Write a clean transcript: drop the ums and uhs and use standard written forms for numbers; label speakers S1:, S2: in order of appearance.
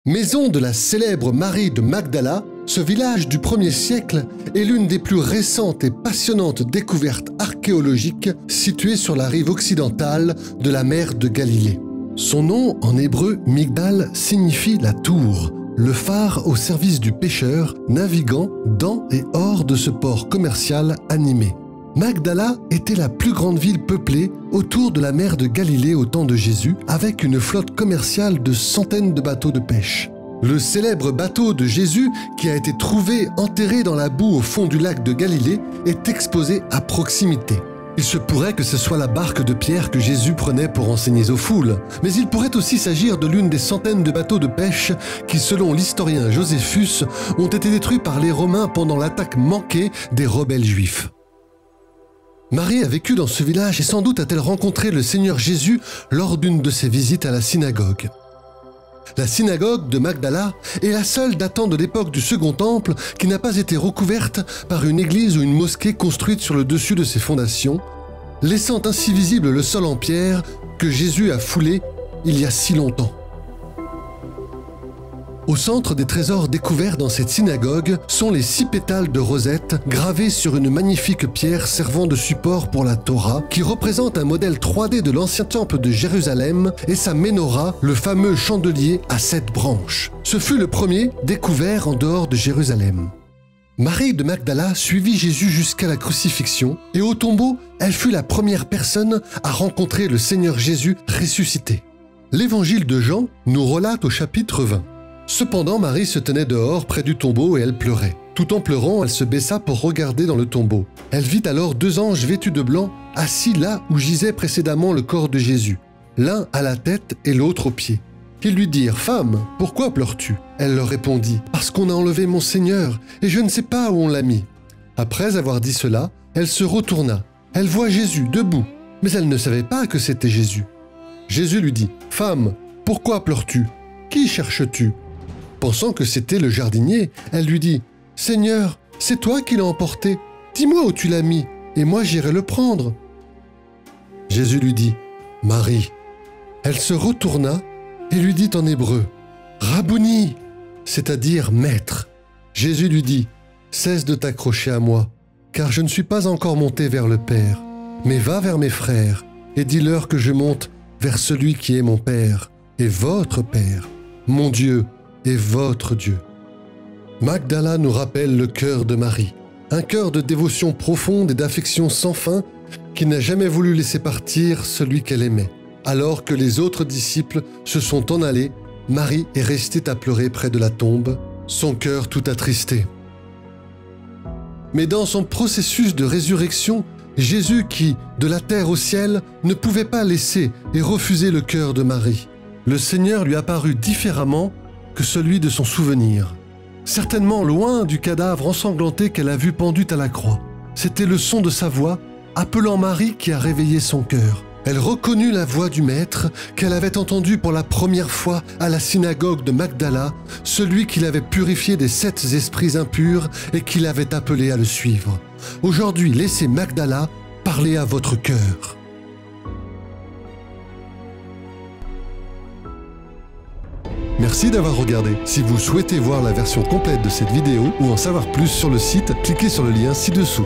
S1: Maison de la célèbre Marie de Magdala, ce village du 1er siècle est l'une des plus récentes et passionnantes découvertes archéologiques situées sur la rive occidentale de la mer de Galilée. Son nom, en hébreu Migdal, signifie la tour, le phare au service du pêcheur naviguant dans et hors de ce port commercial animé. Magdala était la plus grande ville peuplée autour de la mer de Galilée au temps de Jésus, avec une flotte commerciale de centaines de bateaux de pêche. Le célèbre bateau de Jésus, qui a été trouvé enterré dans la boue au fond du lac de Galilée, est exposé à proximité. Il se pourrait que ce soit la barque de Pierre que Jésus prenait pour enseigner aux foules, mais il pourrait aussi s'agir de l'une des centaines de bateaux de pêche qui, selon l'historien Joséphus, ont été détruits par les Romains pendant l'attaque manquée des rebelles juifs. Marie a vécu dans ce village et sans doute a-t-elle rencontré le Seigneur Jésus lors d'une de ses visites à la synagogue. La synagogue de Magdala est la seule datant de l'époque du Second Temple qui n'a pas été recouverte par une église ou une mosquée construite sur le dessus de ses fondations, laissant ainsi visible le sol en pierre que Jésus a foulé il y a si longtemps. Au centre des trésors découverts dans cette synagogue sont les 6 pétales de rosette gravés sur une magnifique pierre servant de support pour la Torah, qui représente un modèle 3D de l'ancien temple de Jérusalem et sa menorah, le fameux chandelier à 7 branches. Ce fut le premier découvert en dehors de Jérusalem. Marie de Magdala suivit Jésus jusqu'à la crucifixion et au tombeau, elle fut la première personne à rencontrer le Seigneur Jésus ressuscité. L'évangile de Jean nous relate au chapitre 20. Cependant, Marie se tenait dehors près du tombeau et elle pleurait. Tout en pleurant, elle se baissa pour regarder dans le tombeau. Elle vit alors 2 anges vêtus de blanc, assis là où gisait précédemment le corps de Jésus, l'un à la tête et l'autre aux pieds. Ils lui dirent « Femme, pourquoi pleures-tu » Elle leur répondit « Parce qu'on a enlevé mon Seigneur, et je ne sais pas où on l'a mis. » Après avoir dit cela, elle se retourna. Elle voit Jésus debout, mais elle ne savait pas que c'était Jésus. Jésus lui dit « Femme, pourquoi pleures-tu? Qui cherches-tu » Pensant que c'était le jardinier, elle lui dit « Seigneur, c'est toi qui l'as emporté. Dis-moi où tu l'as mis, et moi j'irai le prendre. » Jésus lui dit « Marie. » Elle se retourna et lui dit en hébreu « Rabouni », c'est-à-dire « maître ». Jésus lui dit « Cesse de t'accrocher à moi, car je ne suis pas encore monté vers le Père, mais va vers mes frères et dis-leur que je monte vers celui qui est mon Père et votre Père, mon Dieu et votre Dieu. » Magdala nous rappelle le cœur de Marie, un cœur de dévotion profonde et d'affection sans fin qui n'a jamais voulu laisser partir celui qu'elle aimait. Alors que les autres disciples se sont en allés, Marie est restée à pleurer près de la tombe, son cœur tout attristé. Mais dans son processus de résurrection, Jésus qui, de la terre au ciel, ne pouvait pas laisser et refuser le cœur de Marie. Le Seigneur lui apparut différemment que celui de son souvenir. Certainement loin du cadavre ensanglanté qu'elle a vu pendu à la croix. C'était le son de sa voix, appelant Marie, qui a réveillé son cœur. Elle reconnut la voix du Maître qu'elle avait entendue pour la première fois à la synagogue de Magdala, celui qui l'avait purifié des 7 esprits impurs et qui l'avait appelé à le suivre. Aujourd'hui, laissez Magdala parler à votre cœur. Merci d'avoir regardé. Si vous souhaitez voir la version complète de cette vidéo ou en savoir plus sur le site, cliquez sur le lien ci-dessous.